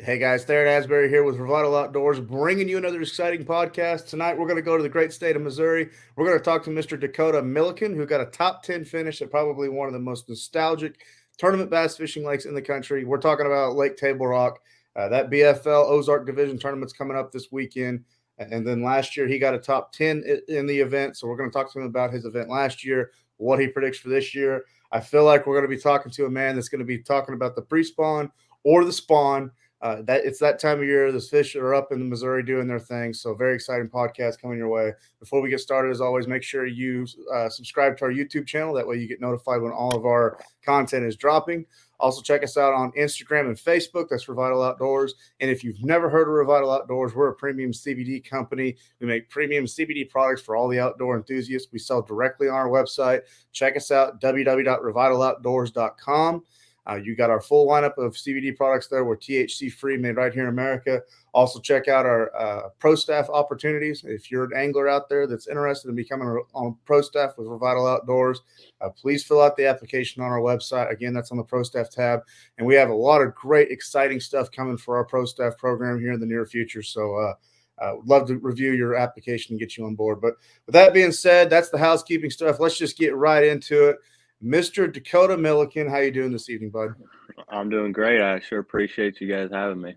Hey guys, Theron Asbury here with Revital Outdoors, bringing you another exciting podcast. Tonight, we're going to go to the great state of Missouri. We're going to talk to Mr. Dakota Millican, who got a top 10 finish at probably one of the most nostalgic tournament bass fishing lakes in the country. We're talking about Lake Table Rock. That BFL Ozark Division tournament's coming up this weekend. And then last year, he got a top 10 in the event. So we're going to talk to him about his event last year, what he predicts for this year. I feel like we're going to be talking to a man that's going to be talking about the pre spawn or the spawn. That it's that time of year. The fish are up in the Missouri doing their thing. So very exciting podcast coming your way. Before we get started, as always, make sure you subscribe to our YouTube channel. That way you get notified when all of our content is dropping. Also check us out on Instagram and Facebook. That's Revital Outdoors. And if you've never heard of Revital Outdoors, we're a premium CBD company. We make premium CBD products for all the outdoor enthusiasts. We sell directly on our website. Check us out, www.revitaloutdoors.com. You got our full lineup of CBD products there. We're THC free, made right here in America. Also, check out our pro staff opportunities. If you're an angler out there that's interested in becoming on pro staff with Revital Outdoors, please fill out the application on our website. Again, that's on the pro staff tab. And we have a lot of great, exciting stuff coming for our pro staff program here in the near future. So, would love to review your application and get you on board. But with that being said, that's the housekeeping stuff. Let's just get right into it. Mr. Dakota Millican, how you doing this evening, bud? I'm doing great. I sure appreciate you guys having me.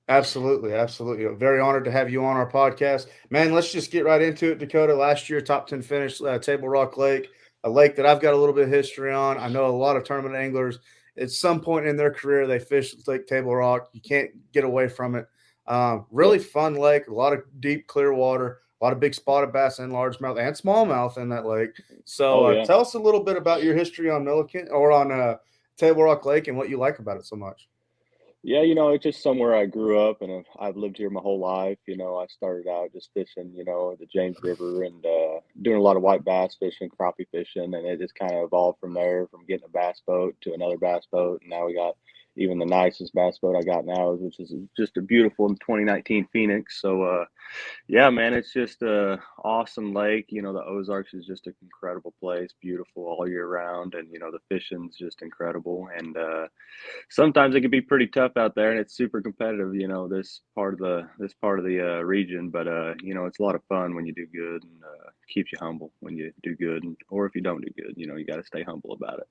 Absolutely, absolutely. Very honored to have you on our podcast, man. Let's just get right into it. Dakota, last year top 10 finish, Table Rock Lake, a lake that I've got a little bit of history on. I know a lot of tournament anglers. At some point in their career, they fish Lake Table Rock. You can't get away from it. Yep. Really fun lake, a lot of deep, clear water, a lot of big spotted bass and largemouth and smallmouth in that lake. So, Oh yeah. tell us a little bit about your history on Milliken or on Table Rock Lake and what you like about it so much. Yeah, it's just somewhere I grew up and I've lived here my whole life. I started out just fishing, the James River and doing a lot of white bass fishing, crappie fishing, and it just kind of evolved from there, from getting a bass boat to another bass boat. And now we got even the nicest bass boat I got now, which is just a beautiful 2019 Phoenix. So yeah, man, it's just a awesome lake. The Ozarks is just an incredible place, beautiful all year round, and the fishing's just incredible. And sometimes it can be pretty tough out there, and it's super competitive. This part of the region, but it's a lot of fun when you do good, and keeps you humble when you do good, or if you don't do good, you got to stay humble about it.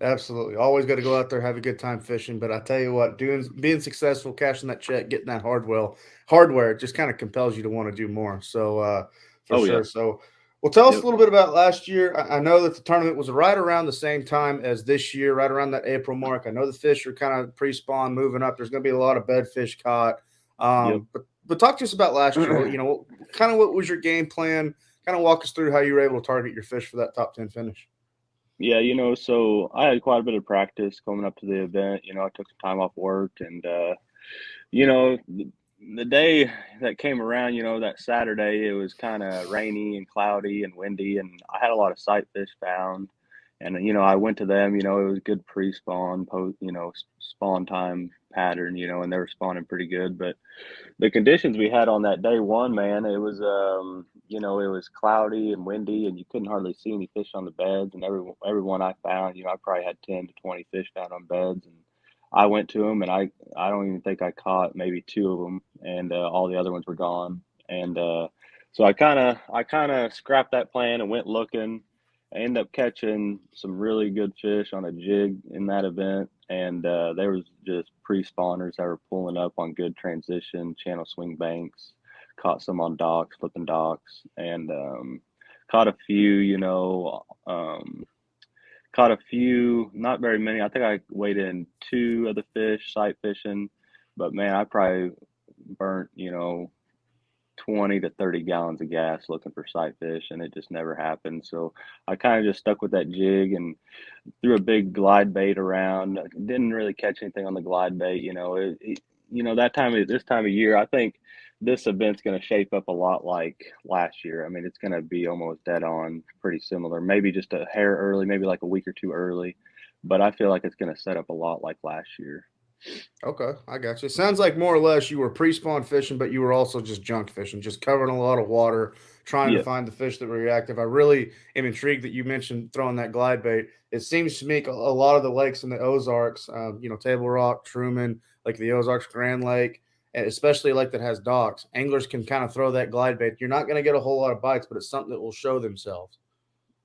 Absolutely. Always got to go out there, have a good time fishing. But I tell you what, being successful, cashing that check, getting that hardware, it just kind of compels you to want to do more. So for Oh yeah, sure. So well, tell us yep. a little bit about last year. I know that the tournament was right around the same time as this year, right around that April mark. I know the fish are kind of pre-spawn moving up. There's going to be a lot of bed fish caught. Yep. But talk to us about last year. Kind of what was your game plan? Kind of walk us through how you were able to target your fish for that top 10 finish. Yeah, so I had quite a bit of practice coming up to the event. I took some time off work, and you know, the day that came around, that Saturday, it was kind of rainy and cloudy and windy, and I had a lot of sight fish found. And, I went to them, it was good pre-spawn, spawn time pattern, and they were spawning pretty good. But the conditions we had on that day one, man, it was cloudy and windy, and you couldn't hardly see any fish on the beds. And everyone I found, I probably had 10 to 20 fish found on beds, and I went to them, and I don't even think I caught maybe two of them, and all the other ones were gone. And so I kind of scrapped that plan and went looking. I ended up catching some really good fish on a jig in that event, and there was just pre-spawners that were pulling up on good transition channel swing banks. Caught some on docks, flipping docks, and caught a few. Caught a few, not very many. I think I weighed in two of the fish, sight fishing, but man, I probably burnt 20 to 30 gallons of gas looking for sight fish, and it just never happened. So I kind of just stuck with that jig and threw a big glide bait around. Didn't really catch anything on the glide bait. This time of year, I think this event's going to shape up a lot like last year. I mean, it's going to be almost dead on, pretty similar. Maybe just a hair early, maybe like a week or two early, but I feel like it's going to set up a lot like last year. Okay, I got you. Sounds like more or less you were pre-spawn fishing, but you were also just junk fishing, just covering a lot of water, trying to Yeah. find the fish that were reactive. I really am intrigued that you mentioned throwing that glide bait. It seems to me a lot of the lakes in the Ozarks, Table Rock, Truman, like the Ozarks, Grand Lake, and especially like that has docks, anglers can kind of throw that glide bait. You're not going to get a whole lot of bites, but it's something that will show themselves.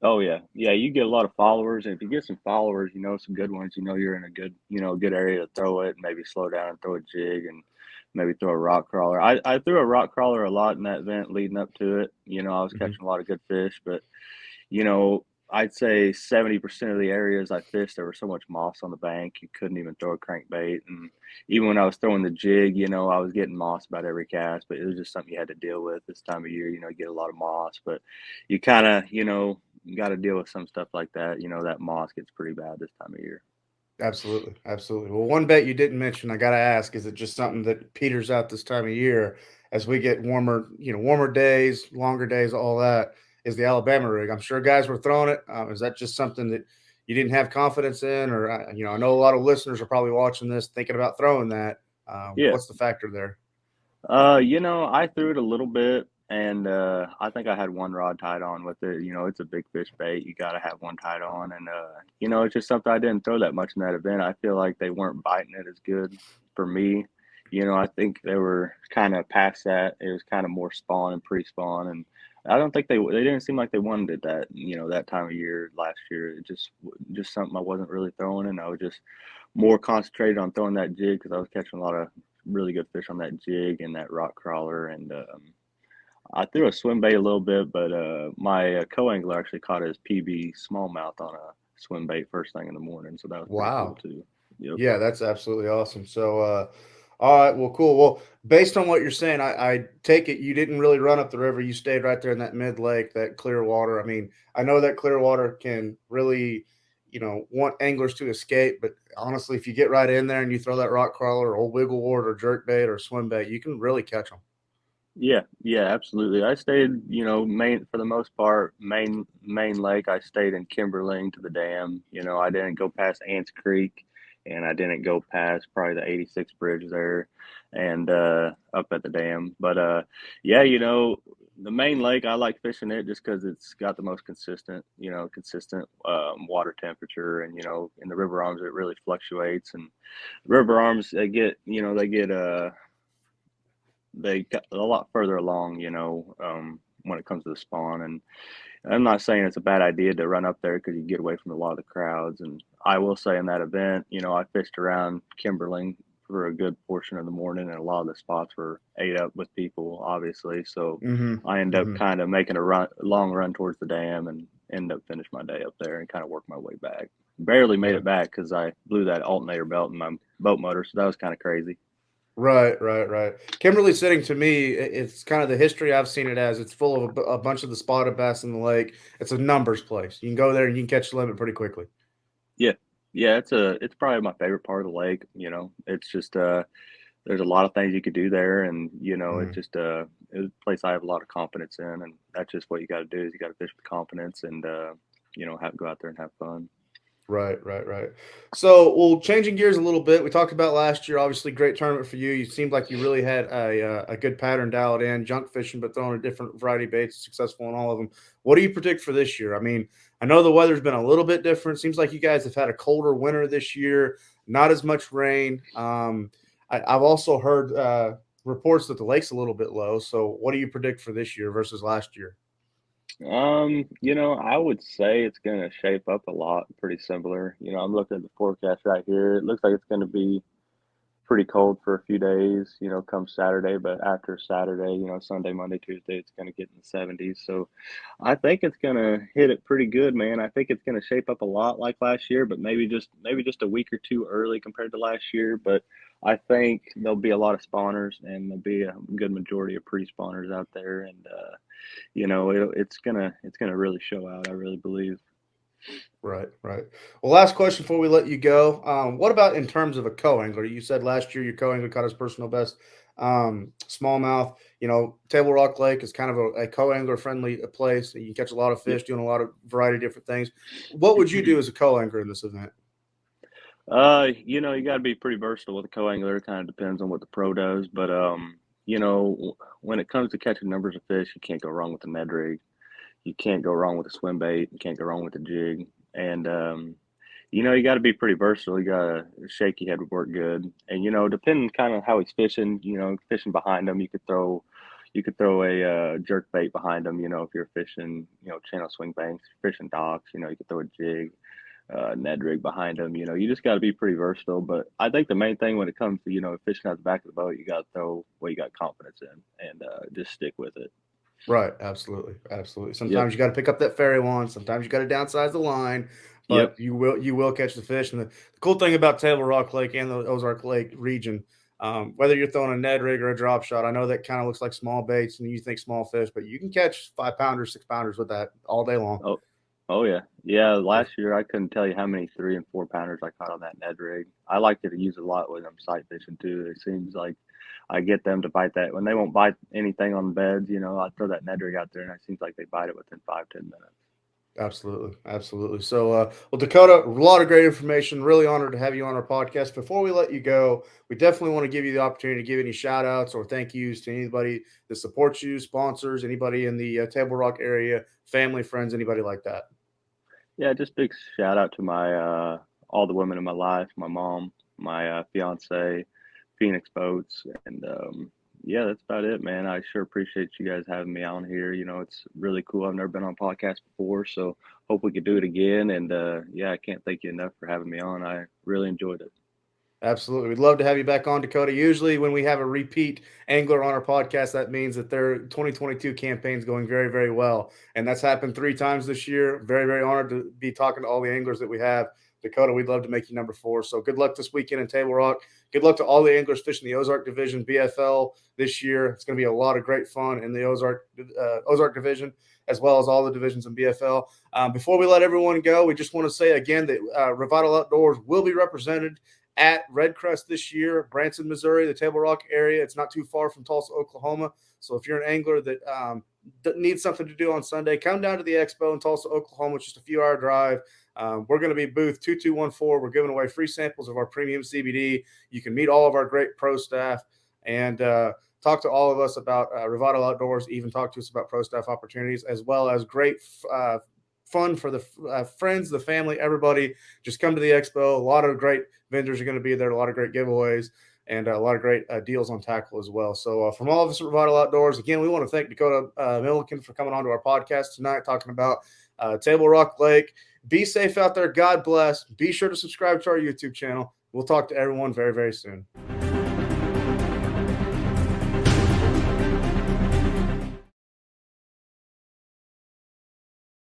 Oh yeah, yeah. You get a lot of followers, and if you get some followers, some good ones. You're in a good area to throw it. Maybe slow down and throw a jig, and maybe throw a rock crawler. I threw a rock crawler a lot in that event leading up to it. I was Hmm. catching a lot of good fish, but you know, I'd say 70% of the areas I fished, there was so much moss on the bank, you couldn't even throw a crankbait. And even when I was throwing the jig, I was getting moss about every cast, but it was just something you had to deal with this time of year. You get a lot of moss, but you kind of, got to deal with some stuff like that. That moss gets pretty bad this time of year. Absolutely, absolutely. Well, one bet you didn't mention, I got to ask, is it just something that peters out this time of year as we get warmer, warmer days, longer days, all that? Is the Alabama rig? I'm sure guys were throwing it. Is that just something that you didn't have confidence in, or I know a lot of listeners are probably watching this thinking about throwing that. Yeah. What's the factor there? I threw it a little bit, and I think I had one rod tied on with it. It's a big fish bait. You got to have one tied on, and it's just something I didn't throw that much in that event. I feel like they weren't biting it as good for me. I think they were kind of past that. It was kind of more spawn and pre-spawn, and I don't think they didn't seem like they wanted it that time of year last year. It just something I wasn't really throwing, and I was just more concentrated on throwing that jig because I was catching a lot of really good fish on that jig and that rock crawler. And I threw a swim bait a little bit, but my co-angler actually caught his PB smallmouth on a swim bait first thing in the morning, so that was pretty cool Wow. too. Yep. Yeah, that's absolutely awesome. So, all right, well, cool. Well, based on what you're saying, I take it you didn't really run up the river. You stayed right there in that mid lake, that clear water. I mean, I know that clear water can really, want anglers to escape. But honestly, if you get right in there and you throw that rock crawler or old wiggle wart or jerk bait or swim bait, you can really catch them. Yeah, yeah, absolutely. I stayed, main for the most part, main lake. I stayed in Kimberling to the dam. I didn't go past Ants Creek, and I didn't go past probably the 86 bridge there, and up at the dam. But yeah, the main lake I like fishing it just because it's got the most consistent water temperature, and in the river arms it really fluctuates, and river arms they got a lot further along, when it comes to the spawn. And I'm not saying it's a bad idea to run up there because you get away from a lot of the crowds. And I will say in that event, I fished around Kimberling for a good portion of the morning, and a lot of the spots were ate up with people, obviously. So Mm-hmm. I ended up Mm-hmm. kind of making long run towards the dam and ended up finish my day up there and kind of work my way back. Barely made Right. it back because I blew that alternator belt in my boat motor, so that was kind of crazy. Right, right, right. Kimberly Sitting to me, it's kind of the history I've seen it as. It's full of a bunch of the spotted bass in the lake. It's a numbers place. You can go there and you can catch the limit pretty quickly. Yeah. Yeah, it's probably my favorite part of the lake. It's just there's a lot of things you could do there, and Mhm. it's a place I have a lot of confidence in, and that's just what you got to do is you got to fish with confidence, and have go out there and have fun. Right, right, right. So, well, changing gears a little bit, we talked about last year. Obviously, great tournament for you. You seemed like you really had a good pattern dialed in, junk fishing, but throwing a different variety of baits, successful in all of them. What do you predict for this year? I mean, I know the weather's been a little bit different. Seems like you guys have had a colder winter this year, not as much rain. I've also heard reports that the lake's a little bit low. So, what do you predict for this year versus last year? I would say it's gonna shape up a lot, pretty similar. I'm looking at the forecast right here. It looks like it's gonna be pretty cold for a few days, come Saturday, but after Saturday, Sunday, Monday, Tuesday, it's going to get in the 70s. So I think it's going to hit it pretty good, man. I think it's going to shape up a lot like last year, but maybe just a week or two early compared to last year. But I think there'll be a lot of spawners, and there'll be a good majority of pre-spawners out there, and it's gonna really show out. I really believe. Right, right. Well, last question before we let you go. What about in terms of a co-angler? You said last year your co-angler caught his personal best smallmouth. Table Rock Lake is kind of a co-angler friendly place. You can catch a lot of Yeah. fish, doing a lot of variety of different things. What would you do as a co-angler in this event? You know, you got to be pretty versatile with a co-angler. It kind of depends on what the pro does, but you know, when it comes to catching numbers of fish, you can't go wrong with a Ned rig. You can't go wrong with a swim bait. You can't go wrong with a jig. And you know, you got to be pretty versatile. You got a shaky head would work good. And you know, depending kind of how he's fishing, you know, fishing behind him, you could throw a jerk bait behind him. You know, if you're fishing, you know, channel swing banks, fishing docks, you know, you could throw a jig, Ned rig behind him. You know, you just got to be pretty versatile. But I think the main thing when it comes to, you know, fishing out the back of the boat, you got to throw what you got confidence in and just stick with it. Right, absolutely, absolutely. Yep. Sometimes you got to pick up that ferry one. Sometimes you got to downsize the line, but Yep. you will catch the fish. And the cool thing about Table Rock Lake and the Ozark Lake region, whether you're throwing a Ned rig or a drop shot, I know that kind of looks like small baits and you think small fish, but you can catch 5 pounders, 6 pounders with that all day long. Oh, oh yeah. Yeah, last year I couldn't tell you how many 3 and 4 pounders I caught on that Ned rig. I like to use it a lot when I'm sight fishing too. It seems like I get them to bite that when they won't bite anything on the beds, you know, I throw that Ned rig out there and it seems like they bite it within 5, 10 minutes. Absolutely, absolutely. So, well, Dakota, a lot of great information. Really honored to have you on our podcast. Before we let you go, we definitely want to give you the opportunity to give any shout outs or thank yous to anybody that supports you, sponsors, anybody in the Table Rock area, family, friends, anybody like that. Yeah, just big shout out to my all the women in my life, my mom, my fiance, Phoenix Boats, and yeah, that's about it, man. I sure appreciate you guys having me on here. You know, it's really cool. I've never been on a podcast before, so hope we could do it again. And yeah, I can't thank you enough for having me on. I really enjoyed it. Absolutely. We'd love to have you back on, Dakota. Usually, when we have a repeat angler on our podcast, that means that their 2022 campaign is going very, very well. And that's happened 3 times this year. Very, very honored to be talking to all the anglers that we have. Dakota, we'd love to make you number 4. So good luck this weekend in Table Rock. Good luck to all the anglers fishing the Ozark Division BFL this year. It's going to be a lot of great fun in the Ozark Division, as well as all the divisions in BFL. Before we let everyone go, we just want to say again that Revital Outdoors will be represented at Red Crest this year, Branson, Missouri, the Table Rock area. It's not too far from Tulsa, Oklahoma. So if you're an angler that needs something to do on Sunday, come down to the expo in Tulsa, Oklahoma. It's just a few-hour drive. We're going to be booth 2214. We're giving away free samples of our premium CBD. You can meet all of our great pro staff and talk to all of us about Revital Outdoors, even talk to us about pro staff opportunities, as well as great fun for the friends, the family, everybody. Just come to the expo. A lot of great vendors are going to be there, a lot of great giveaways, and a lot of great deals on tackle as well. So from all of us at Revital Outdoors, again, we want to thank Dakota Millican for coming on to our podcast tonight, talking about Table Rock Lake. Be safe out there. God bless. Be sure to subscribe to our YouTube channel. We'll talk to everyone very, very soon.